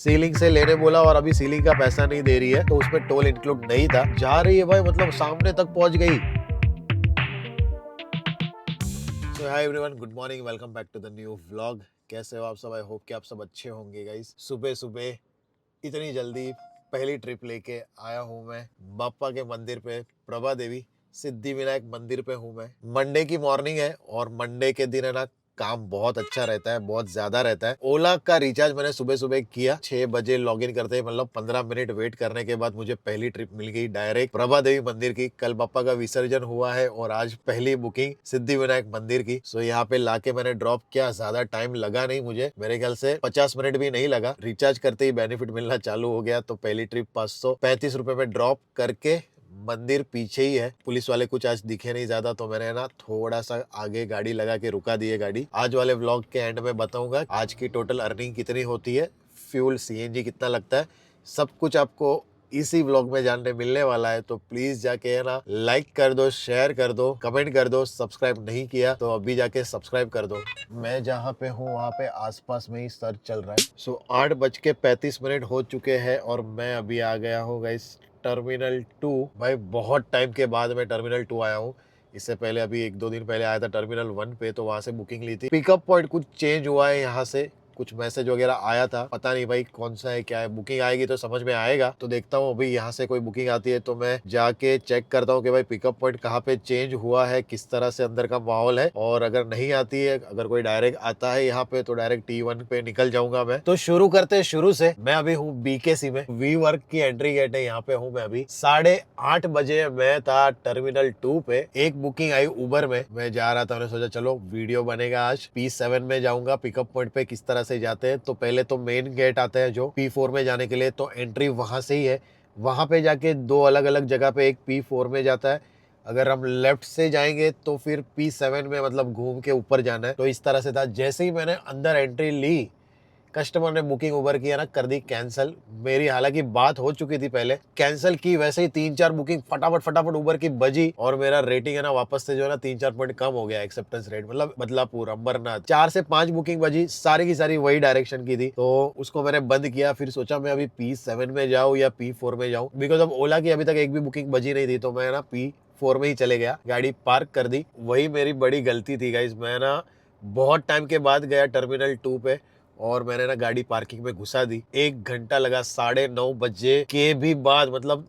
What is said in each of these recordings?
Ceiling से लेने बोला और अभी सीलिंग का पैसा नहीं दे रही है, तो उसमें टोल इंक्लूड नहीं था। जा रही है भाई, मतलब सामने तक पहुंच गई। So hi everyone, good morning, welcome back to the new vlog. कैसे हो आप सब? आई होप कि आप सब अच्छे होंगे गाइस। सुबह सुबह इतनी जल्दी पहली ट्रिप लेके आया हूँ मैं बाप्पा के मंदिर पे, प्रभा देवी सिद्धि विनायक मंदिर पे हूँ मैं। मंडे की मॉर्निंग है और मंडे के दिन है ना, काम बहुत अच्छा रहता है, बहुत ज्यादा रहता है। ओला का रिचार्ज मैंने सुबह सुबह किया, 6 बजे लॉग इन करते ही मतलब 15 मिनट वेट करने के बाद मुझे पहली ट्रिप मिल गई डायरेक्ट प्रभा देवी मंदिर की। कल बाप्पा का विसर्जन हुआ है और आज पहली बुकिंग सिद्धि विनायक मंदिर की। सो यहाँ पे लाके मैंने ड्रॉप किया। ज्यादा टाइम लगा नहीं मुझे, मेरे ख्याल से 50 मिनट भी नहीं लगा। रिचार्ज करते ही बेनिफिट मिलना चालू हो गया। तो पहली ट्रिप 535 रुपए में ड्रॉप करके, मंदिर पीछे ही है। पुलिस वाले कुछ आज दिखे नहीं ज्यादा, तो मैंने ना थोड़ा सा आगे गाड़ी लगा के रुका दी है गाड़ी। आज वाले व्लॉग के एंड में बताऊंगा आज की टोटल अर्निंग कितनी होती है, फ्यूल सीएनजी कितना लगता है, सब कुछ आपको इसी व्लॉग में जानने मिलने वाला है। तो प्लीज जाके है ना लाइक कर दो, शेयर कर दो, कमेंट कर दो। सब्सक्राइब नहीं किया तो अभी जाके सब्सक्राइब कर दो। मैं जहाँ पे हूँ वहाँ पे आसपास में ही सर्च चल रहा है। सो 8:35 हो चुके हैं और मैं अभी आ गया हूँ गाइस टर्मिनल 2। भाई बहुत टाइम के बाद मैं टर्मिनल 2 आया हूँ। इससे पहले अभी 1-2 दिन पहले आया था टर्मिनल 1 पे, तो वहां से बुकिंग ली थी। पिकअप पॉइंट कुछ चेंज हुआ है, यहाँ से कुछ मैसेज वगैरह आया था, पता नहीं भाई कौन सा है क्या है। बुकिंग आएगी तो समझ में आएगा। तो देखता हूँ अभी यहाँ से कोई बुकिंग आती है तो मैं जाके चेक करता हूँ कि भाई पिकअप पॉइंट कहाँ पे चेंज हुआ है, किस तरह से अंदर का माहौल है। और अगर नहीं आती है, अगर कोई डायरेक्ट आता है यहाँ पे, तो डायरेक्ट T1 पे निकल जाऊंगा मैं। तो शुरू करते हैं शुरू से। मैं अभी हूँ BKC में, वी वर्क की एंट्री गेट है, यहाँ पे हूँ मैं अभी। 8:30 बजे मैं था टर्मिनल 2 पे। एक बुकिंग आई उबर में, मैं जा रहा था, मैंने सोचा चलो वीडियो बनेगा आज। P7 में जाऊंगा, पिकअप पॉइंट पे किस तरह से जाते हैं। तो पहले तो मेन गेट आता है जो P4 में जाने के लिए, तो एंट्री वहां से ही है। वहां पे जाके दो अलग अलग जगह पे, एक P4 में जाता है, अगर हम लेफ्ट से जाएंगे तो फिर P7 में मतलब घूम के ऊपर जाना है। तो इस तरह से था। जैसे ही मैंने अंदर एंट्री ली, कस्टमर ने बुकिंग उबर की है ना कर दी कैंसिल। मेरी हालांकि बात हो चुकी थी पहले, कैंसिल की, वैसे ही 3-4 बुकिंग फटाफट फटाफट उबर की बजी और मेरा रेटिंग है ना वापस से जो है ना 3-4 पॉइंट कम हो गया। एक्सेप्टेंस रेट मतलब बदलापुर, अंबरनाथ, 4 से 5 बुकिंग बजी, सारी की सारी वही डायरेक्शन की थी। तो उसको मैंने बंद किया। फिर सोचा मैं अभी P7 में जाऊँ या P4 में जाऊँ, बिकॉज अब ओला की अभी तक एक भी बुकिंग बजी नहीं थी। तो मैं ना P4 में ही चले गया, गाड़ी पार्क कर दी। वही मेरी बड़ी गलती थी गाइस। मैं ना बहुत टाइम के बाद गया टर्मिनल 2 पे और मैंने ना गाड़ी पार्किंग में घुसा दी। 1 घंटा लगा, 9:30 बजे के भी बाद मतलब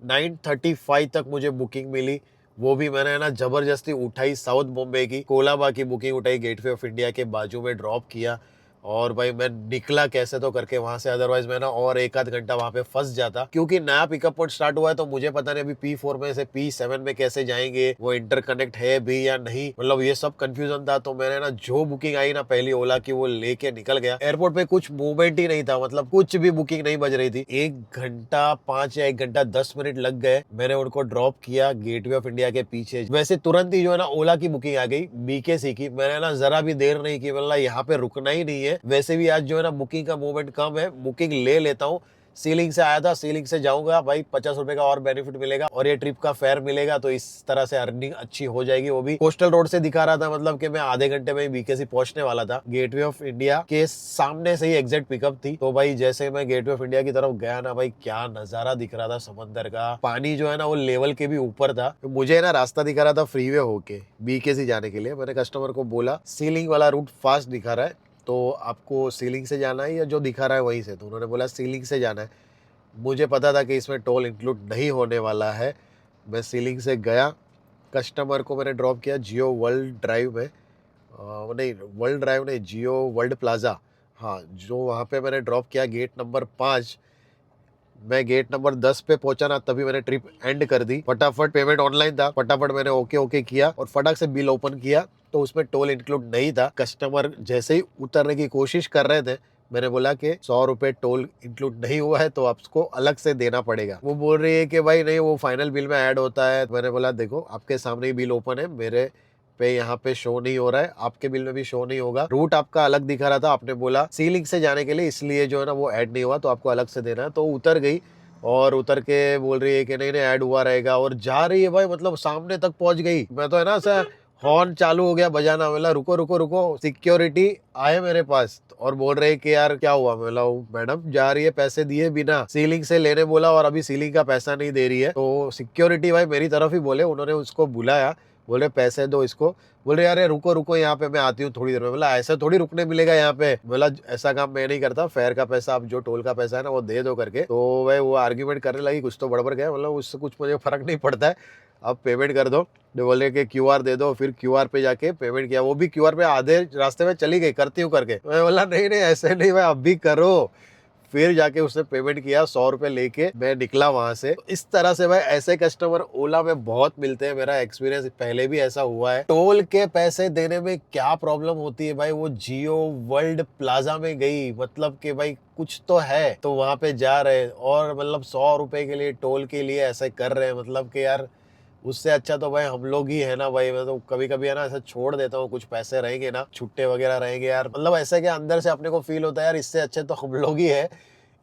9:35 तक मुझे बुकिंग मिली। वो भी मैंने ना जबरदस्ती उठाई, साउथ बॉम्बे की कोलाबा की बुकिंग उठाई, गेटवे ऑफ इंडिया के बाजू में ड्रॉप किया। और भाई मैं निकला कैसे तो करके वहां से, अदरवाइज मैं ना और 1-8 घंटा वहां पे फंस जाता, क्योंकि नया पिकअप पॉइंट स्टार्ट हुआ है। तो मुझे पता नहीं अभी P4 में से P7 में कैसे जाएंगे, वो इंटरकनेक्ट है भी या नहीं, मतलब ये सब कंफ्यूजन था। तो मैंने ना जो बुकिंग आई ना पहली ओला की, वो लेके निकल गया। एयरपोर्ट पे कुछ मूवमेंट ही नहीं था, मतलब कुछ भी बुकिंग नहीं बज रही थी। 1 घंटा 5 या 1 घंटा 10 मिनट लग गए। मैंने उनको ड्रॉप किया गेटवे ऑफ इंडिया के पीछे। वैसे तुरंत ही जो है ना ओला की बुकिंग आ गई BKC की। मैंने ना जरा भी देर नहीं की, मतलब यहाँ पे रुकना ही नहीं है। वैसे भी आज जो है ना बुकिंग का मूवमेंट कम है, बुकिंग ले लेता हूँ। सीलिंग से आया था, सीलिंग से जाऊंगा भाई, 50 रुपए का और बेनिफिट मिलेगा और ये ट्रिप का फेयर मिलेगा। तो इस तरह से अर्निंग अच्छी हो जाएगी। वो भी कोस्टल रोड से दिखा रहा था, मतलब कि मैं आधे घंटे में BKC पहुंचने वाला था। गेटवे ऑफ इंडिया के सामने से ही एग्जैक्ट पिकअप थी। तो भाई जैसे मैं गेटवे ऑफ इंडिया की तरफ गया ना, भाई क्या नजारा दिख रहा था समंदर का। पानी जो है ना वो लेवल के भी ऊपर था। तो मुझे ना रास्ता दिखा रहा था फ्रीवे होके BKC जाने के लिए। मैंने कस्टमर को बोला सीलिंग वाला रूट फास्ट दिखा रहा है, तो आपको सीलिंग से जाना है या जो दिखा रहा है वहीं से। तो उन्होंने बोला सीलिंग से जाना है। मुझे पता था कि इसमें टोल इंक्लूड नहीं होने वाला है। मैं सीलिंग से गया, कस्टमर को मैंने ड्रॉप किया जियो वर्ल्ड ड्राइव में, नहीं वर्ल्ड ड्राइव नहीं, जियो वर्ल्ड प्लाजा, हाँ, जो वहाँ पे मैंने ड्रॉप किया गेट नंबर 5। मैं गेट नंबर 10 पे पहुंचा ना, तभी मैंने ट्रिप एंड कर दी। फटाफट पेमेंट ऑनलाइन था, फटाफट मैंने ओके ओके किया और फटाक से बिल ओपन किया। तो उसमें टोल इंक्लूड नहीं था। कस्टमर जैसे ही उतरने की कोशिश कर रहे थे, मैंने बोला कि 100 रुपए टोल इंक्लूड नहीं हुआ है तो आपको अलग से देना पड़ेगा। वो बोल रही है कि भाई नहीं, वो फाइनल बिल में ऐड होता है। मैंने बोला देखो आपके सामने ही बिल ओपन है, मेरे पे यहाँ पे शो नहीं हो रहा है, आपके बिल में भी शो नहीं होगा। रूट आपका अलग दिखा रहा था, आपने बोला सीलिंग से जाने के लिए, इसलिए जो है ना वो ऐड नहीं हुआ, तो आपको अलग से देना है। तो उतर गई और उतर के बोल रही है कि नहीं नहीं ऐड हुआ रहेगा, और जा रही है भाई, मतलब सामने तक पहुंच गई। मैं तो है ना सर हॉर्न चालू हो गया बजाना, बोला रुको रुको रुको, सिक्योरिटी आए मेरे पास और बोल रहे कि यार क्या हुआ। बोला मैडम जा रही है पैसे दिए बिना, सीलिंग से लेने बोला और अभी सीलिंग का पैसा नहीं दे रही है। तो सिक्योरिटी भाई मेरी तरफ ही बोले, उन्होंने उसको बुलाया, बोले पैसे दो इसको। बोल रहे यार रुको रुको यहाँ पे मैं आती हूँ थोड़ी देर में। बोला ऐसा थोड़ी रुकने मिलेगा यहाँ पे। बोला ऐसा काम मैं नहीं करता, फेयर का पैसा आप जो टोल का पैसा है ना वो दे दो करके। तो भाई वो आर्ग्यूमेंट करने लगी, कुछ तो बड़बड़ गया। मतलब उससे कुछ मुझे फर्क नहीं पड़ता है, आप पेमेंट कर दो। जो बोले कि क्यूआर दे दो, फिर क्यूआर पे जाके पेमेंट किया। वो भी क्यूआर पे आधे रास्ते में चली गई, करती हूँ करके। मैं बोला नहीं नहीं ऐसे नहीं भाई, अब भी करो। फिर जाके उसने पेमेंट किया, 100 रुपए लेके मैं निकला वहां से। इस तरह से भाई ऐसे कस्टमर ओला में बहुत मिलते हैं। मेरा एक्सपीरियंस पहले भी ऐसा हुआ है। टोल के पैसे देने में क्या प्रॉब्लम होती है भाई, वो जियो वर्ल्ड प्लाजा में गई, मतलब कि भाई कुछ तो है, तो वहां पे जा रहे और मतलब 100 रुपए के लिए टोल के लिए ऐसे कर रहे हैं। मतलब कि यार उससे अच्छा तो भाई हम लोग ही है ना भाई। मैं तो कभी कभी है ना ऐसा छोड़ देता हूँ, कुछ पैसे रहेंगे ना, छुट्टे वगैरह रहेंगे यार, मतलब ऐसे कि अंदर से अपने को फील होता है यार इससे अच्छे तो हम लोग ही है।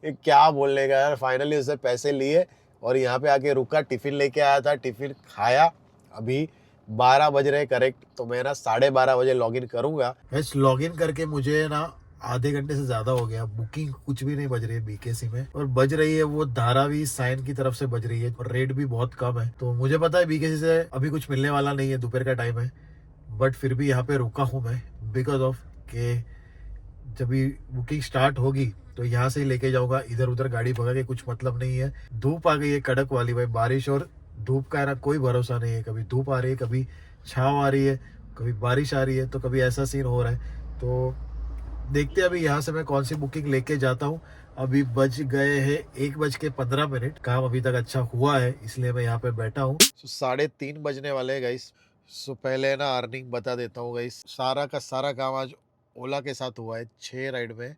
ये क्या बोलने का यार। फाइनली उससे पैसे लिए और यहाँ पे आके रुका, टिफिन लेके आया था, टिफिन खाया। अभी 12 बज रहे करेक्ट, तो मैं ना 12:30 बजे लॉग इन करूंगा। लॉग इन करके मुझे ना आधे घंटे से ज्यादा हो गया, बुकिंग कुछ भी नहीं बज रही है बीकेसी में, और बज रही है वो धारावी साइन की तरफ से बज रही है, और रेट भी बहुत कम है। तो मुझे पता है बीकेसी से अभी कुछ मिलने वाला नहीं है, दोपहर का टाइम है, बट फिर भी यहाँ पे रुका हूँ मैं बिकॉज ऑफ के जब भी बुकिंग स्टार्ट होगी तो यहाँ से ही लेके जाऊंगा। इधर उधर गाड़ी भगा के कुछ मतलब नहीं है। धूप आ गई है कड़क वाली भाई, बारिश और धूप का है ना कोई भरोसा नहीं है। कभी धूप आ रही है, कभी छाव आ रही है, कभी बारिश आ रही है, तो कभी ऐसा सीन हो रहा है। तो देखते हैं अभी यहाँ से मैं कौन सी बुकिंग लेके जाता हूँ। अभी बज गए हैं 1:15। काम अभी तक अच्छा हुआ है इसलिए मैं यहाँ पे बैठा हूँ। 3:30 बजने वाले हैं गाइस। सो पहले ना अर्निंग बता देता हूँ गाइस। सारा का सारा काम आज ओला के साथ हुआ है। 6 राइड में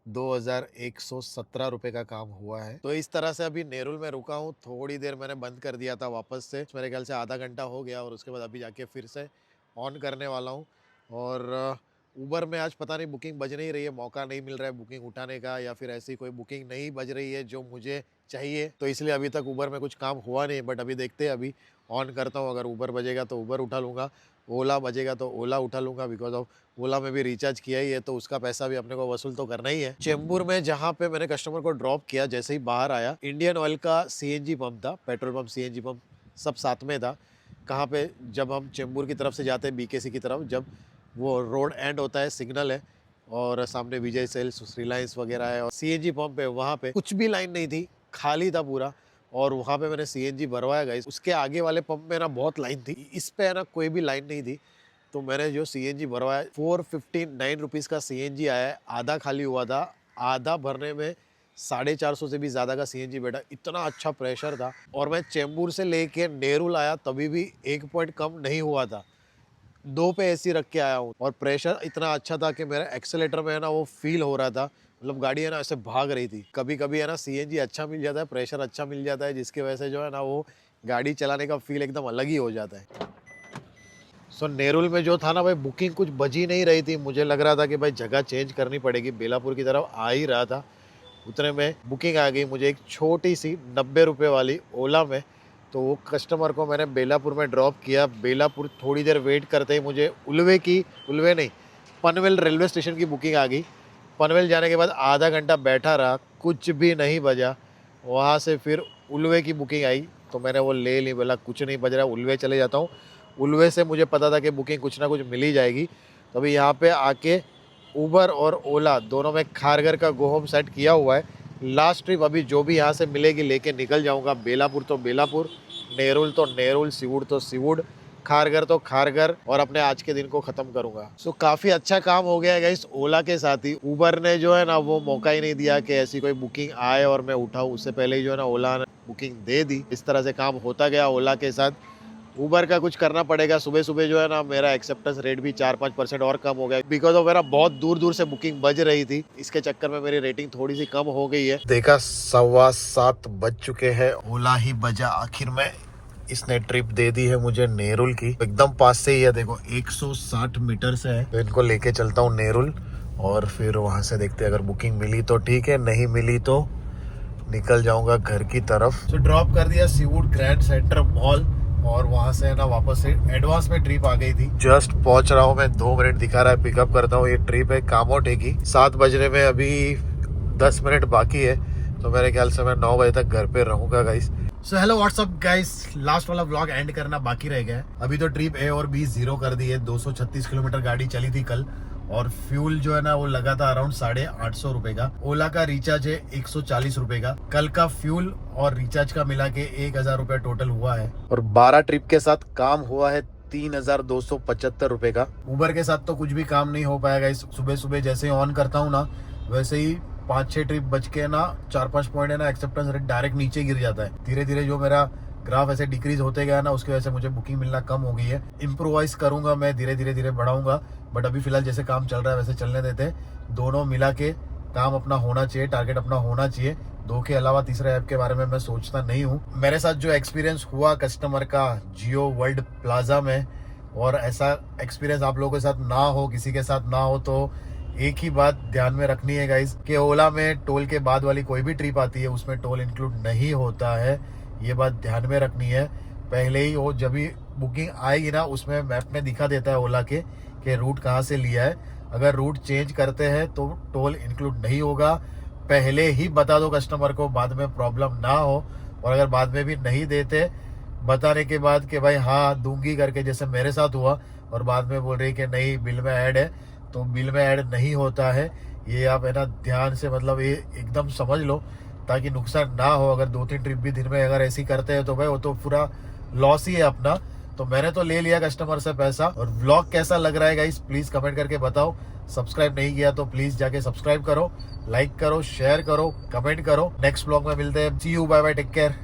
2117 रुपए का काम हुआ है। तो इस तरह से अभी नेरुल में रुका हूँ। थोड़ी देर मैंने बंद कर दिया था वापस से, मेरे ख्याल से आधा घंटा हो गया, और उसके बाद अभी जाके फिर से ऑन करने वाला हूँ। और उबर में आज पता नहीं बुकिंग बज नहीं रही है, मौका नहीं मिल रहा है बुकिंग उठाने का, या फिर ऐसी कोई बुकिंग नहीं बज रही है जो मुझे चाहिए, तो इसलिए अभी तक उबर में कुछ काम हुआ नहीं। बट अभी देखते हैं, अभी ऑन करता हूँ। अगर उबर बजेगा तो उबर उठा लूँगा, ओला बजेगा तो ओला उठा लूँगा, बिकॉज ऑफ ओला में भी रिचार्ज किया ही है तो उसका पैसा भी अपने को वसूल तो करना ही है। चेंबूर में जहाँ पे मैंने कस्टमर को ड्रॉप किया, जैसे ही बाहर आया, इंडियन ऑयल का सीएनजी पंप था, पेट्रोल पंप सीएनजी पंप सब साथ में था। कहाँ पे, जब हम चेंबूर की तरफ से जाते हैं बीकेसी की तरफ, जब वो रोड एंड होता है, सिग्नल है और सामने विजय सेल्स, रिलायंस वगैरह है, और सीएनजी पंप है, वहाँ पे कुछ भी लाइन नहीं थी, खाली था पूरा। और वहाँ पे मैंने सीएनजी भरवाया गाइस। उसके आगे वाले पंप में ना बहुत लाइन थी, इस पे है ना कोई भी लाइन नहीं थी। तो मैंने जो सीएनजी भरवाया 459 रुपीज़ का सीएनजी आया है। आधा खाली हुआ था, आधा भरने में 450 से भी ज़्यादा का सीएनजी बैठा। इतना अच्छा प्रेशर था। और मैं चेंबूर से लेके नेरुल आया तभी भी 1 पॉइंट कम नहीं हुआ था। 2 पे एसी रख के आया हूँ, और प्रेशर इतना अच्छा था कि मेरा एक्सेलेटर में है ना वो फील हो रहा था, मतलब गाड़ी है ना ऐसे भाग रही थी। कभी कभी है ना सीएनजी अच्छा मिल जाता है, प्रेशर अच्छा मिल जाता है, जिसकी वजह से जो है ना वो गाड़ी चलाने का फील एकदम अलग ही हो जाता है। सो नेरुल में जो था ना भाई, बुकिंग कुछ बजी नहीं रही थी। मुझे लग रहा था कि भाई जगह चेंज करनी पड़ेगी, बेलापुर की तरफ आ ही रहा था, उतने में बुकिंग आ गई मुझे एक छोटी सी 90 रुपये वाली ओला में। तो वो कस्टमर को मैंने बेलापुर में ड्रॉप किया। बेलापुर थोड़ी देर वेट करते ही मुझे पनवेल रेलवे स्टेशन की बुकिंग आ गई। पनवेल जाने के बाद आधा घंटा बैठा रहा, कुछ भी नहीं बजा। वहाँ से फिर उल्वे की बुकिंग आई तो मैंने वो ले ली। बोला कुछ नहीं बज रहा, उल्वे चले जाता हूँ। उल्वे से मुझे पता था कि बुकिंग कुछ ना कुछ मिल ही जाएगी। तो अभी यहाँ पे आके उबर और ओला दोनों में खारघर का गो होम सेट किया हुआ है। लास्ट ट्रिप अभी जो भी यहाँ से मिलेगी लेके निकल जाऊँगा। बेलापुर तो बेलापुर, नेरुल तो नेरुल, सिवुड तो सिवुड, खारघर तो खारघर, और अपने आज के दिन को ख़त्म करूँगा। सो काफ़ी अच्छा काम हो गया है गाइस ओला के साथ ही। उबर ने जो है ना वो मौका ही नहीं दिया कि ऐसी कोई बुकिंग आए और मैं उठाऊँ। उससे पहले ही जो है ना ओला ने बुकिंग दे दी। इस तरह से काम होता गया ओला के साथ। उबर का कुछ करना पड़ेगा। सुबह सुबह जो है ना मेरा एक्सेप्टेंस रेट भी 4-5% और कम हो गया, बिकॉज ऑफ मेरा बहुत दूर दूर से बुकिंग बज रही थी। इसके चक्कर में मेरी रेटिंग थोड़ी सी कम हो गई है। देखा 7:15 बज चुके हैं, ओला ही बजा आखिर में। इसने ट्रिप दे दी है मुझे नेरुल की, एकदम पास से ही है, देखो 160 मीटर से है। तो इनको लेके चलता हूँ नेरुल, और फिर वहां से देखते हैं, अगर बुकिंग मिली तो ठीक है, नहीं मिली तो निकल जाऊंगा घर की तरफ। तो ड्रॉप कर दिया सिवुड ग्रैंड सेंटर मॉल। और वहां से ना वापस से एडवांस में ट्रिप आ गई थी। जस्ट पहुंच रहा हूँ मैं, 2 मिनट दिखा रहा है, पिकअप करता हूँ। ये ट्रिप है कामोटे की। 7 बजने में अभी 10 मिनट बाकी है, तो मेरे ख्याल से मैं 9 बजे तक घर पे रहूंगा guys. So hello what's up guys, last वाला व्लॉग एंड करना बाकी रह गया है। अभी तो ट्रिप ए और बी 0 कर दी है। 236 किलोमीटर गाड़ी चली थी कल, और फ्यूल जो है ना वो लगा था अराउंड 850 रुपए का। ओला का रिचार्ज है 140 रुपए का। कल का फ्यूल और रिचार्ज का मिला के 1000 रुपए टोटल हुआ है, और 12 ट्रिप के साथ काम हुआ है 3275 रुपए का। उबर के साथ तो कुछ भी काम नहीं हो पाएगा। इस सुबह सुबह जैसे ही ऑन करता हूँ ना, वैसे ही 5-6 ट्रिप बच के ना 4-5 पॉइंट है ना, एक्सेप्टेंस रेट डायरेक्ट नीचे गिर जाता है। धीरे धीरे जो मेरा ग्राफ ऐसे डिक्रीज होते गया ना, उसकी वजह से मुझे बुकिंग मिलना कम हो गई है। इम्प्रोवाइज करूंगा मैं, धीरे धीरे बढ़ाऊंगा, बट अभी फिलहाल जैसे काम चल रहा है वैसे चलने देते हैं। दोनों मिला के काम अपना होना चाहिए, टारगेट अपना होना चाहिए। 2 के अलावा तीसरे ऐप के बारे में मैं सोचता नहीं हूँ। मेरे साथ जो एक्सपीरियंस हुआ कस्टमर का जियो वर्ल्ड प्लाजा में, और ऐसा एक्सपीरियंस आप लोगों के साथ ना हो, किसी के साथ ना हो, तो एक ही बात ध्यान में रखनी है गाइस कि ओला में टोल के बाद वाली कोई भी ट्रिप आती है उसमें टोल इंक्लूड नहीं होता है। ये बात ध्यान में रखनी है। पहले ही वो जब भी बुकिंग आएगी ना, उसमें मैप में दिखा देता है ओला के कि रूट कहाँ से लिया है। अगर रूट चेंज करते हैं तो टोल इंक्लूड नहीं होगा। पहले ही बता दो कस्टमर को, बाद में प्रॉब्लम ना हो। और अगर बाद में भी नहीं देते, बताने के बाद कि भाई हाँ दूंगी करके, जैसे मेरे साथ हुआ, और बाद में बोल रही कि नहीं बिल में ऐड है, तो बिल में ऐड नहीं होता है। ये आप है ना ध्यान से, मतलब ये एकदम समझ लो, ताकि नुकसान ना हो। अगर 2-3 ट्रिप भी दिन में अगर ऐसी करते हैं तो भाई वो तो पूरा लॉस ही है अपना। तो मैंने तो ले लिया कस्टमर से पैसा। और व्लॉग कैसा लग रहा है गाइस, प्लीज कमेंट करके बताओ। सब्सक्राइब नहीं किया तो प्लीज जाके सब्सक्राइब करो, लाइक करो, शेयर करो, कमेंट करो। नेक्स्ट व्लॉग में मिलते हैं। See you, bye bye, take care.